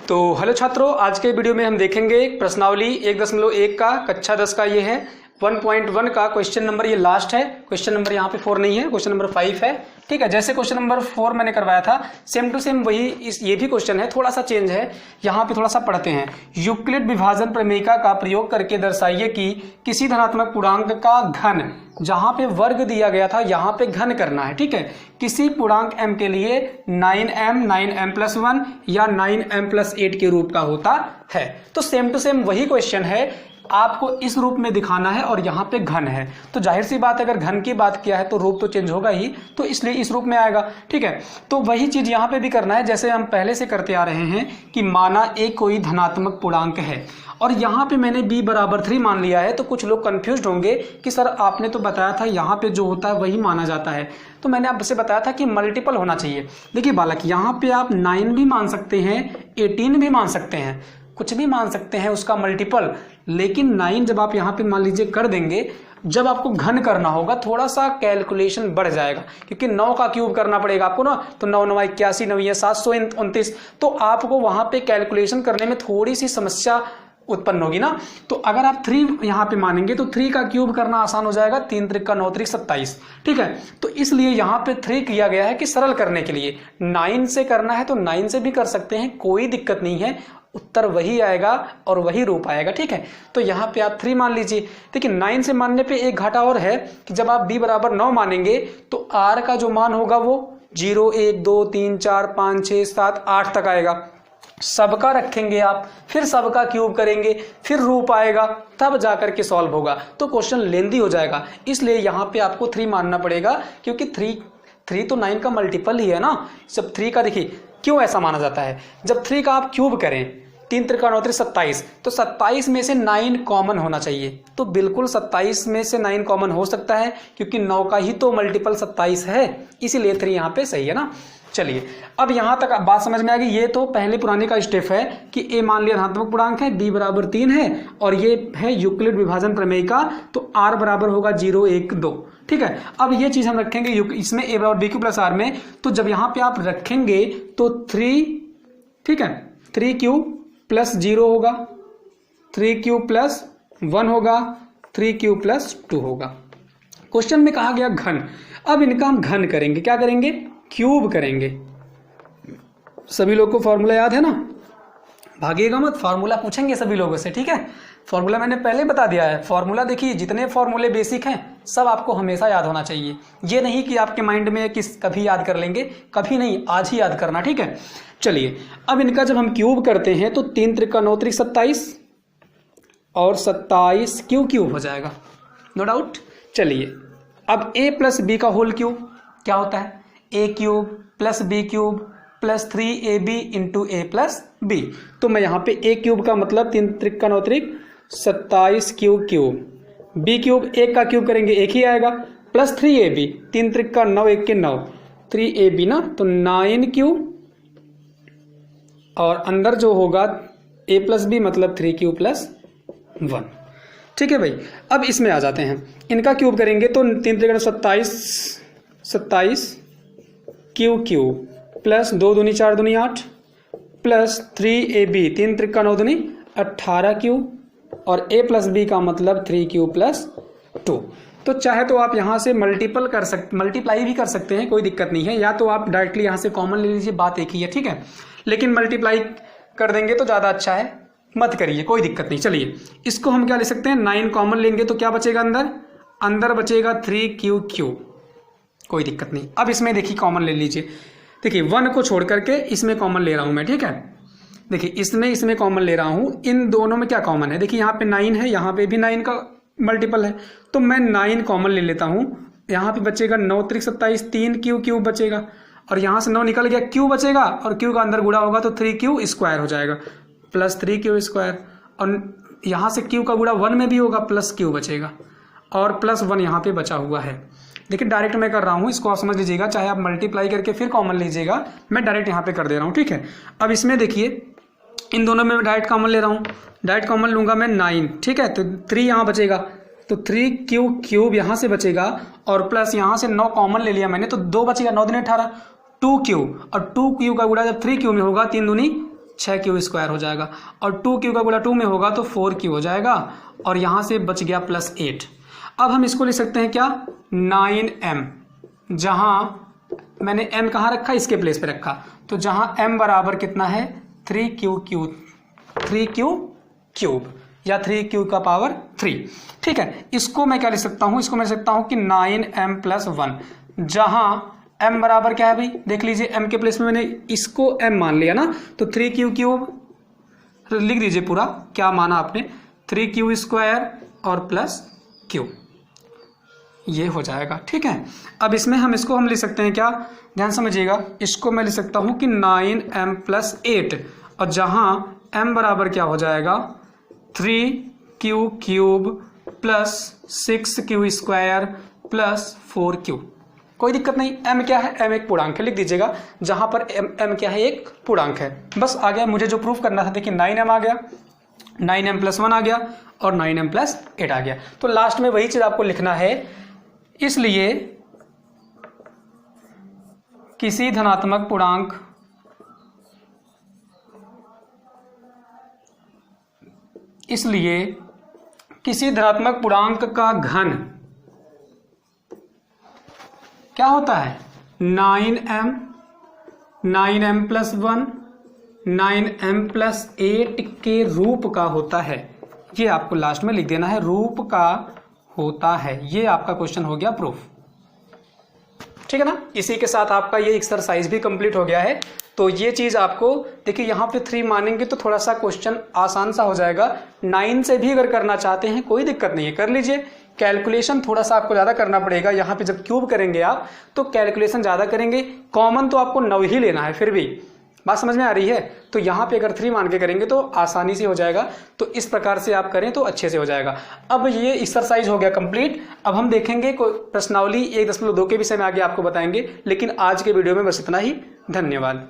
तो हेलो छात्रों, आज के वीडियो में हम देखेंगे प्रश्नावली 1.1 का कक्षा 10 का ये है 1.1 का क्वेश्चन नंबर। ये लास्ट है, क्वेश्चन नंबर यहाँ पे 4 नहीं है, क्वेश्चन नंबर 5 है। ठीक है, जैसे क्वेश्चन नंबर 4 मैंने करवाया था सेम टू सेम वही ये भी क्वेश्चन है, थोड़ा सा चेंज है। यहाँ पे थोड़ा सा पढ़ते हैं। यूक्लिड विभाजन प्रमेयिका का प्रयोग करके दर्शाइए कि किसी धनात्मक पूर्णांक का घन, जहां पे वर्ग दिया गया था यहाँ पे घन करना है। ठीक है, किसी पूर्णांक m के लिए 9m+1 या 9m+8 के रूप का होता है। तो सेम टू सेम वही क्वेश्चन है, आपको इस रूप में दिखाना है और यहाँ पे घन है। तो जाहिर सी बात, अगर घन की बात किया है तो रूप तो चेंज होगा ही, तो इसलिए इस रूप में आएगा। ठीक है, तो वही चीज यहाँ पे भी करना है जैसे हम पहले से करते आ रहे हैं कि माना a कोई धनात्मक पूर्णांक है और यहाँ पे मैंने b बराबर 3 मान लिया है। तो कुछ लोग कंफ्यूज होंगे कि सर आपने तो बताया था यहाँ पे जो होता है वही माना जाता है। तो मैंने आपसे बताया था कि मल्टीपल होना चाहिए। देखिए बालक, यहाँ पे आप 9 भी मान सकते हैं, 18 भी मान सकते हैं, कुछ भी मान सकते हैं उसका मल्टीपल। लेकिन 9 जब आप यहाँ पे मान लीजिए कर देंगे, जब आपको घन करना होगा थोड़ा सा कैलकुलेशन बढ़ जाएगा, क्योंकि 9 का क्यूब करना पड़ेगा आपको ना। तो 9 9 81, 9 729। तो आपको वहां पे कैलकुलेशन करने में थोड़ी सी समस्या उत्पन्न होगी ना। तो अगर आप 3 यहाँ पे मानेंगे तो 3 का क्यूब करना आसान हो जाएगा। 3 त्रिक का 9 त्रिक 27। ठीक है, तो इसलिए यहाँ पे 3 किया गया है कि सरल करने के लिए। 9 से करना है तो 9 से भी कर सकते हैं, कोई दिक्कत नहीं है, उत्तर वही आएगा और वही रूप आएगा। ठीक है, तो यहाँ पे आप 3 मान लीजिए। देखिए 9 से मानने पे एक घाटा और है कि जब आप b बराबर 9 मानेंगे तो r का जो मान होगा वो 0 1 2 3 4 5 6 7 8 तक आएगा। सबका रखेंगे आप, फिर सबका क्यूब करेंगे, फिर रूप आएगा, तब जाकर के सॉल्व होगा। तो क्वेश्चन लेंदी हो जाएगा, इसलिए यहाँ पे आपको 3 मानना पड़ेगा, क्योंकि 3 तो 9 का मल्टीपल ही है ना। जब 3 का, देखिए क्यों ऐसा माना जाता है, जब 3 का आप क्यूब करें 3 त्रिक का 9 त्रिक 27, तो 27 में से 9 कॉमन होना चाहिए। तो बिल्कुल 27 में से 9 कॉमन हो सकता है, क्योंकि 9 का ही तो मल्टीपल 27 है, इसीलिए 3 यहाँ पे सही है ना। चलिए, अब यहां तक बात समझ में आ गई। ये तो पहले पुराने का स्टेप है कि a मान लिया धनात्मक पूर्णांक है, b बराबर 3 है और ये है यूक्लिड विभाजन प्रमेय का, तो r बराबर होगा 0 1 2। ठीक है, अब ये चीज हम रखेंगे इसमें a बराबर b क्यू प्लस r में। तो जब यहाँ पे आप रखेंगे तो 3, ठीक है, 3 क्यूब प्लस 0 होगा, 3 क्यूब प्लस 1 होगा, 3 क्यूब प्लस 2 होगा। क्वेश्चन में कहा गया घन। अब इनका हम घन करेंगे, क्या करेंगे, क्यूब करेंगे। सभी लोग को फॉर्मूला याद है ना, भागिएगा मत, फॉर्मूला पूछेंगे सभी लोगों से। ठीक है, फॉर्मूला मैंने पहले बता दिया है। फॉर्मूला देखिए, जितने फॉर्मूले बेसिक हैं सब आपको हमेशा याद होना चाहिए। ये नहीं कि आपके माइंड में कभी याद कर लेंगे, कभी नहीं, आज ही याद करना। ठीक है, चलिए अब इनका जब हम क्यूब करते हैं तो 3 त्रिक का 9 त्रिक 27 और 27 क्यूब हो जाएगा, नो डाउट। चलिए अब a प्लस बी का होल क्यूब क्या होता है, a cube plus b cube plus 3ab into a plus b। तो मैं यहाँ पे a क्यूब का मतलब 3 त्रिक का 9 त्रिक 27 क्यूब, b क्यूब 1 का क्यूब करेंगे 1 ही आएगा, प्लस 3ab 3 त्रिक का 9 1 के 9 3ab ना, तो 9 क्यूब और अंदर जो होगा a प्लस b मतलब 3 क्यूब प्लस 1। ठीक है भाई, अब इसमें आ जाते हैं। इनका क्यूब करेंगे तो 3 त्रिक 27 क्यूब प्लस 2 दूनी 4 दूनी 8 प्लस 3ab 3 त्रिक का 9 दूनी 18 क्यूब और a प्लस b का मतलब 3 क्यूब प्लस 2। तो चाहे तो आप यहाँ से मल्टीप्लाई भी कर सकते हैं, कोई दिक्कत नहीं है, या तो आप डायरेक्टली यहाँ से कॉमन ले लीजिए, बात एक ही है। ठीक है, लेकिन मल्टीप्लाई कर देंगे तो ज़्यादा अच्छा है, मत करिए, कोई दिक्कत नहीं। चलिए इसको हम क्या ले सकते हैं, 9 कॉमन लेंगे तो क्या बचेगा, अंदर बचेगा 3 क्यूब, कोई दिक्कत नहीं। अब इसमें देखिए कॉमन ले लीजिए, देखिए 1 को छोड़ करके इसमें कॉमन ले रहा हूं मैं। ठीक है, देखिए इसमें कॉमन ले रहा हूं, इन दोनों में क्या कॉमन है, देखिए यहाँ पे 9 है, यहाँ पे भी 9 का मल्टीपल है, तो मैं 9 कॉमन ले लेता हूं। यहाँ पे बचेगा 9 त्रिक 27 3 क्यूब बचेगा, और यहाँ से 9 निकल गया, क्यू बचेगा और क्यू का अंदर गुणा होगा तो 3 क्यू स्क्वायर हो जाएगा, प्लस 3 क्यू स्क्वायर, और यहाँ से क्यू का गुणा 1 में भी होगा, प्लस क्यू बचेगा और प्लस 1 यहाँ पे बचा हुआ है। देखिए डायरेक्ट मैं कर रहा हूँ, इसको आप समझ लीजिएगा, चाहे आप मल्टीप्लाई करके फिर कॉमन लीजिएगा, मैं डायरेक्ट यहाँ पे कर दे रहा हूँ। ठीक है, अब इसमें देखिए इन दोनों में मैं डायरेक्ट कॉमन ले रहा हूँ, डायरेक्ट कॉमन लूंगा मैं 9। ठीक है, तो 3 यहाँ बचेगा, तो 3 क्यूब यहाँ से बचेगा और प्लस यहाँ से 9 कॉमन ले लिया मैंने, तो 2 बचेगा, 9 दूनी 18, 2 क्यूब, और 2 क्यूब का गुणा जब 3 क्यूब में होगा 3 दूनी 6q² हो जाएगा, और 2q का गुणा 2 में होगा तो 4q हो जाएगा, और यहाँ से बच गया +8। अब हम इसको लिख सकते हैं क्या, 9m, जहाँ मैंने m कहाँ रखा, इसके प्लेस पे रखा, तो जहाँ m बराबर कितना है 3q³ या 3q का पावर 3। ठीक है, इसको मैं क्या लिख सकता हूँ, इसको मैं लिख सकता हूँ कि 9m+1, जहाँ m बराबर क्या है भाई, देख लीजिए m के प्लेस में मैंने इसको m मान लिया ना, तो 3q³ लिख दीजिए पूरा, क्या माना आपने, 3q² और +q, ये हो जाएगा। ठीक है, अब इसमें हम इसको लिख सकते हैं क्या, ध्यान समझिएगा, इसको मैं लिख सकता हूँ कि 9m+8, और जहाँ m बराबर क्या हो जाएगा 3q³ + 6q² + 4q। कोई दिक्कत नहीं, m क्या है, m एक पूर्णांक है, लिख दीजिएगा, जहां पर m क्या है, एक पूर्णांक है। बस आ गया, मुझे जो प्रूफ करना था, देखिए 9m आ गया, 9m+1 आ गया, और 9m+8 आ गया। तो लास्ट में वही चीज आपको लिखना है, इसलिए किसी धनात्मक पूर्णांक का घन क्या होता है, 9m, 9m+1, 9m+8 के रूप का होता है। ये आपको लास्ट में लिख देना है, रूप का होता है। ये आपका क्वेश्चन हो गया प्रूफ। ठीक है ना, इसी के साथ आपका ये एक्सरसाइज भी कंप्लीट हो गया है। तो ये चीज आपको देखिए, यहाँ पे 3 मानेंगे तो थोड़ा सा क्वेश्चन आसान सा हो जाएगा। 9 से भी अगर करना चाहते हैं कोई दिक्कत नहीं है, कर लीजिए। कैलकुलेशन थोड़ा सा आपको ज्यादा करना पड़ेगा, यहाँ पे जब क्यूब करेंगे आप तो कैलकुलेशन ज्यादा करेंगे। कॉमन तो आपको 9 ही लेना है, फिर भी बात समझ में आ रही है। तो यहाँ पे अगर 3 मान के करेंगे तो आसानी से हो जाएगा। तो इस प्रकार से आप करें तो अच्छे से हो जाएगा। अब ये एक्सरसाइज हो गया कंप्लीट। अब हम देखेंगे प्रश्नावली 1.2 के विषय में आगे आपको बताएंगे, लेकिन आज के वीडियो में बस इतना ही। धन्यवाद।